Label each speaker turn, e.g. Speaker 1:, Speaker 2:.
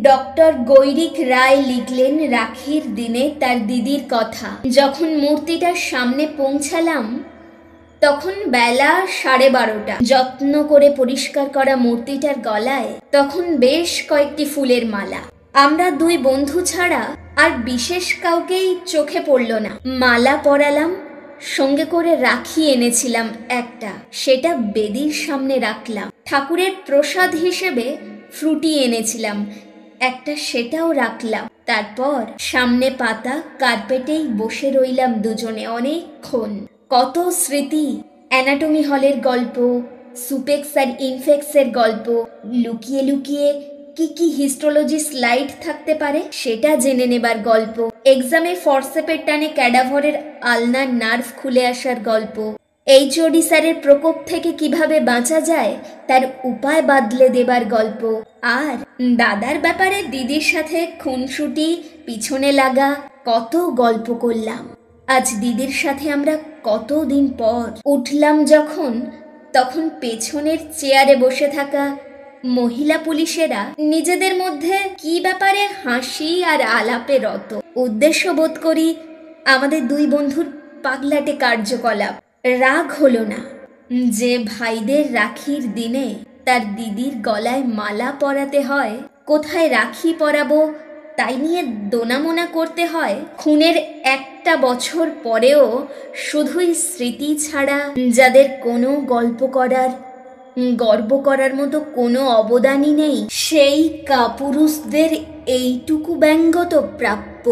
Speaker 1: Doctor গৈরিক রায় লিখলেন রাখির দিনে তার দিদির কথা। যখন মূর্তিটার সামনে পৌঁছালাম তখন বেলা 12:30। যত্ন করে পরিষ্কার করা মূর্তিটার গলায় তখন বেশ কয়েকটি ফুলের মালা। আমরা দুই বন্ধু ছাড়া আর বিশেষ কাউকেই চোখে পড়ল না। মালা পরালাম, সঙ্গে করে রাখি এনেছিলাম একটা, সেটা বেদির সামনে রাখলাম। ঠাকুরের প্রসাদ হিসেবে ফ্রুটি এনেছিলাম একটা, সেটাও রাখলাম। তারপর সামনে পাতা কার্পেটেই বসে রইলাম দুজনে অনেকক্ষণ। কত স্মৃতি, অ্যানাটমি হলের গল্প, সুপেক্স আর ইনফেক্সের গল্প, লুকিয়ে লুকিয়ে কি কি হিস্টোলজি স্লাইড থাকতে পারে সেটা জেনে নেবার গল্প, এক্সামে ফরসেপের টানে ক্যাডাভরের আলনার নার্ভ খুলে আসার গল্প, এইচওডি স্যারের প্রকোপ থেকে কিভাবে বাঁচা যায় তার উপায় বাদলে দেবার গল্প, আর দাদার ব্যাপারে দিদির সাথে খুনসুটি, পিছনে লাগা, কত গল্প করলাম। আজ দিদির সাথে আমরা কতদিন পর উঠলাম যখন, তখন পেছনের চেয়ারে বসে থাকা মহিলা পুলিশেরা নিজেদের মধ্যে কি ব্যাপারে হাসি আর আলাপে রত। উদ্দেশ্য বোধ করি আমাদের দুই বন্ধুর পাগলাটে কার্যকলাপ। রাগ হলো না যে ভাইদের রাখির দিনে তার দিদির গলায় মালা পরাতে হয়, কোথায় রাখি পরাবো তাই নিয়ে দোনামোনা করতে হয়। খুনের 1টা বছর পরেও শুধুই স্মৃতি ছাড়া যাদের কোনো গল্প করার, গর্ব করার মতো কোনো অবদানই নেই, সেই কাপুরুষদের এইটুকু ব্যঙ্গ তো প্রাপ্য।